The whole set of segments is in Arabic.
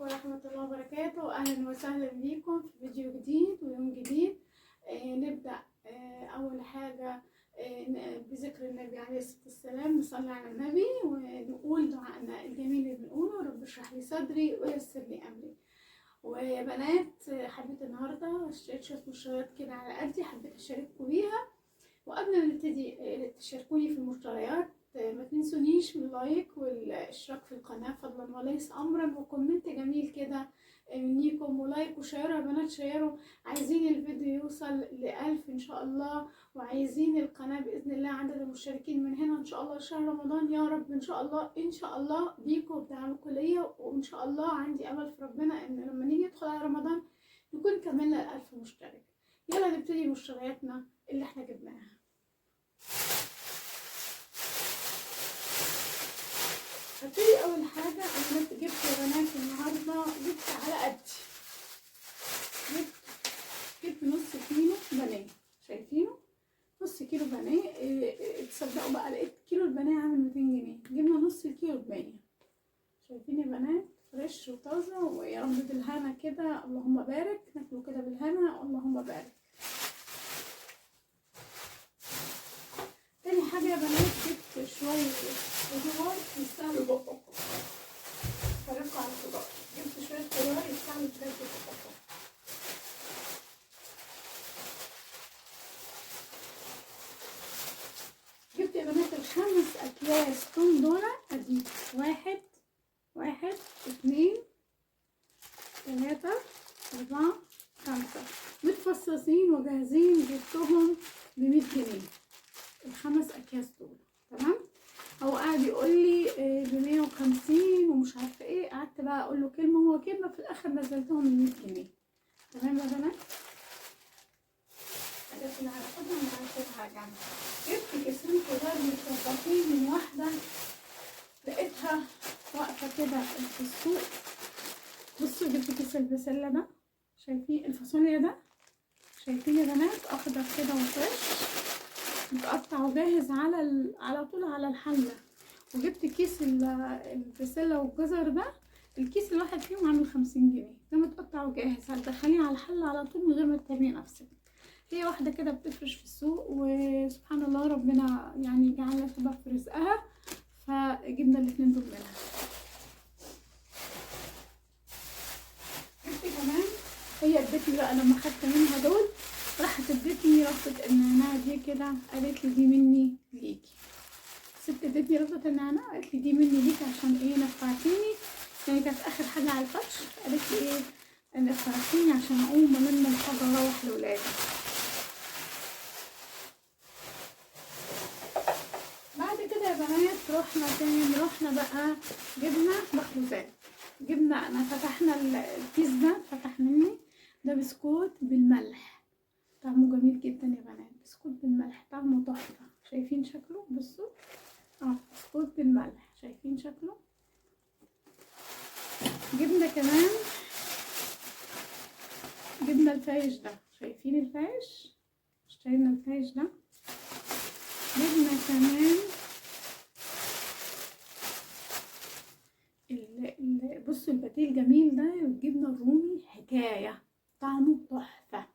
عليكم ورحمة الله وبركاته. أهلا وسهلا بيكم في فيديو جديد ويوم جديد. نبدأ أول حاجة بذكر النبي عليه الصلاة والسلام، نصلي على النبي ونقول دعائنا الجميل اللي بنقوله: رب اشرح لي صدري ويسر لي أمري. ويا بنات، حبيت النهاردة اشتريت شوية مشتريات كده على قدي، حبيت أشارككم بيها. وقبل ما نبتدي تشاركوني في المشتريات، ما تنسونيش من اللايك والاشتراك في القناة فضلا وليس امرا، وكومنت جميل كده منيكم، ولايك وشيروا يا بنات، شيروا. عايزين الفيديو يوصل ل1000 ان شاء الله، وعايزين القناة باذن الله عدد المشتركين من هنا ان شاء الله شهر رمضان يا رب ان شاء الله، ان شاء الله بيكم وبدعمكم ليا. وان شاء الله عندي امل في ربنا ان لما نيجي ندخل على رمضان نكون كملنا 1000 مشترك. يلا نبتدي مشترياتنا اللي احنا جبناها. هبتدي اول حاجه. انا جبت يا بنات النهارده، جبت على قدي، جبت نص كيلو بانيه. شايفينه؟ نص كيلو بانيه. تصدقوا بقى لقيت كيلو البانيه عامل 200 جنيه. جبنا نص الكيلو ب100. شايفين يا بنات؟ فريش وطازه، ويا رب بالهنا كده، اللهم بارك. ناكله كده بالهنا، اللهم بارك. تاني حاجه يا بنات، جبت شويه خضار يستاهلوا بقكم. فرقوا على الخضار. جبت شويه خضار يستاهلوا بجد بقكم. جبت يا بنات ال5 اكياس توم دول. ادي 1 2 3 4 5 متفصصين وجاهزين. جبتهم ب100 جنيه ال5 اكياس دول. تمام. هو قاعد يقول لي ب150 ومش عارفه ايه. قعدت بقى اقول له كلمه هو كلمه، في الاخر نزلتهم ب100 جنيه. تمام يا بنات. الحاجات اللي هناخدها هنسيبها جنب. جبت كيسين خضار متظبطين من واحده لقيتها واقفه كده في السوق. بصوا، جبت كيس البسله ده. شايفين الفاصوليا ده؟ شايفين يا بنات؟ اخضر كده وفريش، متقطع وجاهز على طول على الحله. وجبت كيس البسله والجزر ده. الكيس الواحد فيهم عامل 50 جنيه. ده متقطع وجاهز، هتدخليه على الحله على طول من غير ما تتعبي نفسك. هي واحده كده بتفرش في السوق، وسبحان الله ربنا يعني جعلنا سبب في رزقها، فجبنا الاتنين دول منها. جبت كمان، هي ادتني بقى لما خدت منها دول، راحت ادتني ربطة النعناع دي كده. قالت لي دي مني ليكي. الست ادتني ربطة النعناع، قالت لي دي مني ليكي عشان ايه؟ نفعتيني. يعني كانت اخر حاجة على الفرش. قالت لي ايه؟ نفعتيني عشان اقوم الم الحاجة واروح لولادي. بعد كده يا بنات رحنا فين؟ رحنا بقى جبنا مخبوزات. جبنا، انا فتحنا الكيس ده، فتح مني. ده بسكوت بالملح، طعمه جميل جدا يا بنات. بسكوت بالملح طعمه تحفه. شايفين شكله؟ بصوا، بسكوت بالملح. شايفين شكله؟ جبنا كمان، جبنا الفايش ده. شايفين الفايش؟ اشترينا الفايش ده. جبنا كمان بصوا الباتيه الجميل ده، والجبنه الرومي حكايه، طعمه تحفه.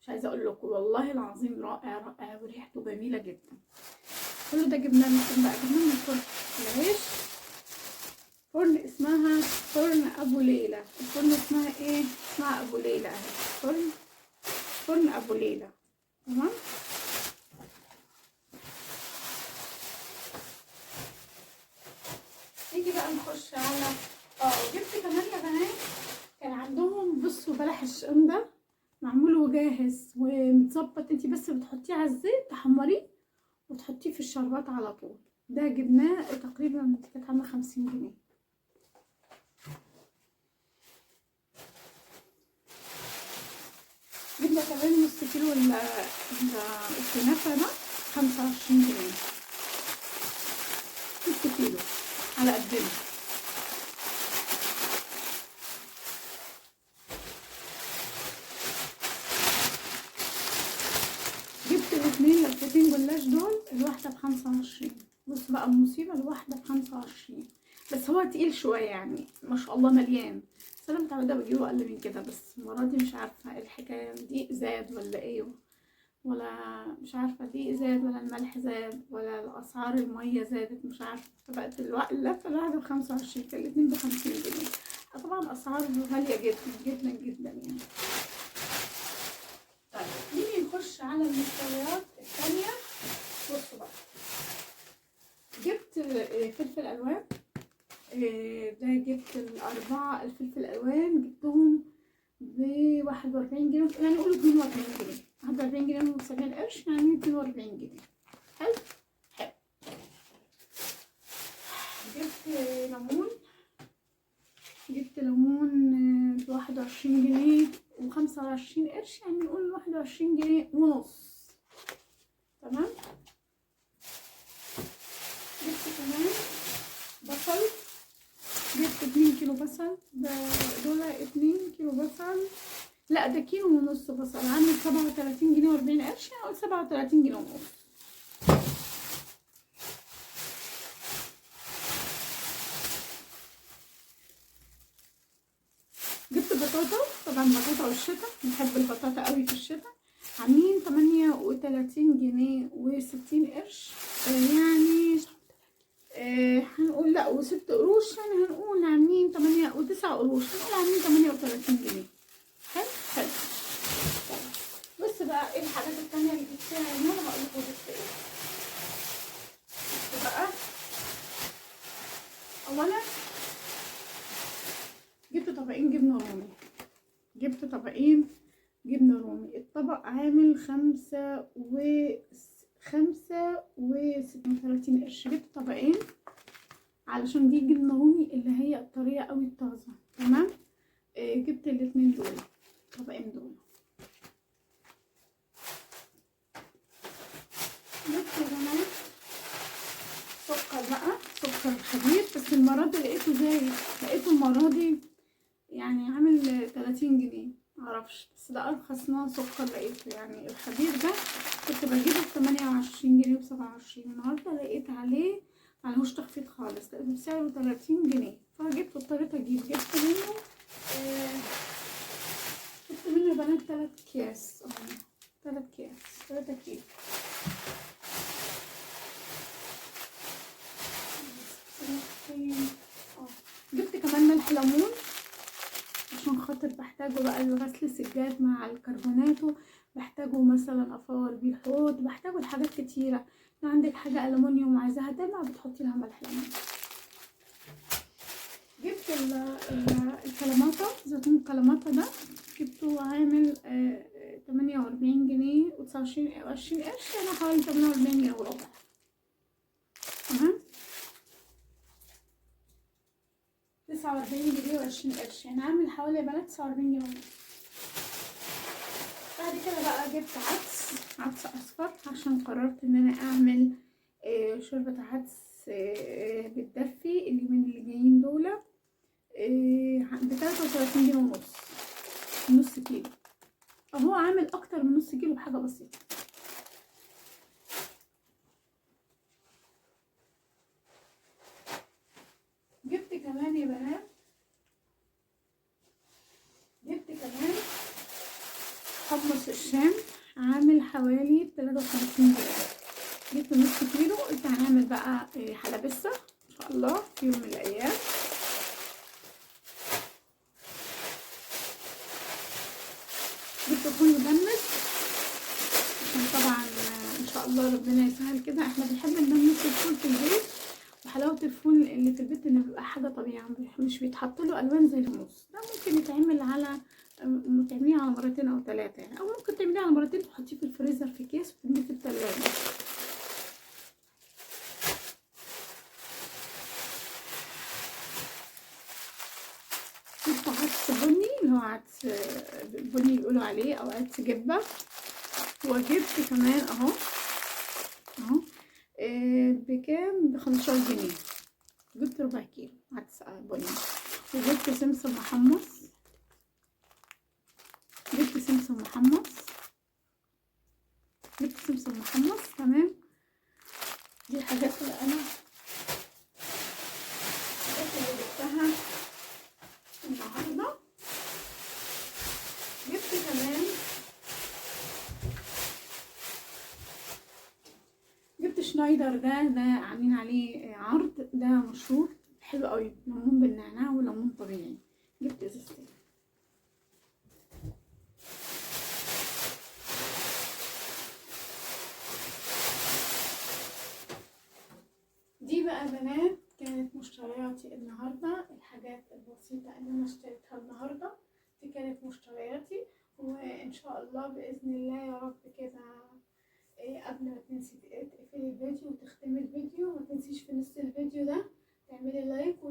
مش عايزه اقول لكم والله العظيم رائع رائع، وريحته جميله جدا. كل ده جبناه من بقى، جبناه من الفرن. العيش فرن اسمها فرن ابو ليلى. الفرن اسمها ايه؟ اسمها ابو ليلى اهي. فرن ابو ليلى. تمام. نيجي بقى نخش على جبت كمان يا بنات، كان عندهم بصوا بلح الشام ده معمول وجاهز ومتظبط. انتي بس بتحطيه على الزيت، تحمريه وتحطيه في الشربات على طول. ده جبناه تقريبا كانت عامله 50 جنيه. جبنا كمان نص كيلو الكنافه ده 25 جنيه. نص كيلو على قدنا. جبت الاتنين لفتين جلاش دول، الواحدة ب25. بص بقى المصيبة، الواحدة ب25، بس هو تقيل شوية يعني، ما شاء الله مليان. بس انا متعوده بجيبه اقل من كده، بس المره دي مش عارفه الحكايه دي زاد ولا ايه، ولا مش عارفه دي زاد ولا الملح زاد ولا الاسعار الميه زادت، مش عارفه. فبقت اللفه الواحده ب25، فالاتنين ب50 جنيه. طبعا اسعار غاليه جدا جدا جدا يعني. طيب نيجي نخش على المستويات التانية. بصوا بقى، جبت فلفل الوان. ده جبت ال4 الفلفل الالوان، جبتهم ب41 جنيه، يعني قولوا 42 جنيه. 41 جنيه و70 قرش، يعني 42 جنيه. حلو حلو. جبت ليمون ب21 جنيه و25 قرش، يعني نقول 21 جنيه ونص. تمام. جبت كمان بصل، جبت 2 كيلو بصل. دول 2 كيلو بصل، لا ده كيلو ونص بصل، عامل 37 جنيه و40 قرش، يعني 37 جنيه ونص. جبت بطاطا، طبعا بطاطا والشتا، بنحب البطاطا قوي في الشتا، عاملين 38 جنيه و60 قرش، يعني هنقول لا و6 قروش، يعني هنقول عاملين 8 و9 قروش، هنقول عاملين 38 جنيه. حلو حلو. بص بقى ايه الحاجات التانية اللي جبتها هنا، انا هقول لكم جبت ايه. بص بقى، اولا جبت طبقين جبنة رومي. الطبق عامل 35 قرش. جبت طبقين علشان دي جبنة رومي اللي هي الطرية قوي الطازة. تمام. جبت الاتنين دول، طبقين دول. جبت كمان سكر بقى، سكر خفيف، بس المرة دي لقيته زايد، لقيته المرة دي يعني عامل 30 جنيه، معرفش، بس ده ارخص نوع سكر لقيته. يعني الخبير ده كنت بجيبه ب28 جنيه و27، النهارده لقيت عليه ملهوش تخفيض خالص، لقيته بسعره 30 جنيه، فجبته. اضطريت اجيب. جبت منه يا بنات 3 اكياس، 3 كيلو. جبت كمان ملح ليمون عشان خاطر بحتاجه بقى لغسل السجاد مع الكربوناتو، بحتاجه مثلا افور بيه الحوض، بحتاجه لحاجات كتيره. لو عندك حاجه الومنيوم عايزاها دلع بتحطي لها ملح ليمون. جبت الكلاماتا، زيتون الكلاماتا ده جبته عامل 48 جنيه و29 قرش، يعني حوالي 48 جنيه وربع. تمام. 49 جنيه و20 قرش، يعني عامل حوالي يا بنات 49 جنيه ونص. بعد كده بقى جبت عدس اصفر، عشان قررت ان انا اعمل شوربة عدس بتدفي اليومين اللي جايين دول، ب33 جنيه ونص، نص كيلو. هو عامل اكتر من نص كيلو بحاجة بسيطة. جبت كمان يا بنات، حمص الشام، عامل حوالي 53 جنيه. جبت نص كيلو، قلت هنعمل بقى حلبسة ان شاء الله في يوم من الايام. جبت فول مجمد، عشان طبعا ان شاء الله ربنا يسهل كده، احنا بنحب نجمد الفول في البيت، وحلاوة الفول اللي في البيت انه بيبقى حاجة طبيعية، مش بيتحط له الوان زي الموز. ده ممكن يتعمل على تعمليه على مرتين او 3 يعني، او ممكن تعمليه على مرتين تحطيه في الفريزر في كيس وترميه في التلاجة. جبت عدس بني، اللي هو عدس بني بيقولوا عليه، او عدس جبة. وجبت كمان اهو بكام؟ ب15 جنيه. جبت ربع كيلو عدس بني. وجبت سمسم محمص، تمام. دي الحاجات اللي جبتها النهارده. النهارده. جبت كمان شنايدر، ده عاملين عليه عرض، ده مشروب حلو قوي، ليمون بالنعناع وليمون طبيعي. جبت ازازتين. دي بقى بنات كانت مشترياتي النهارده، الحاجات البسيطه اللي انا اشتريتها النهارده دي كانت مشترياتي. وان شاء الله باذن الله يا رب كده قبل ما تنسي تقفلي الفيديو وتختمي الفيديو، ما تنسيش في نص الفيديو ده تعملي لايك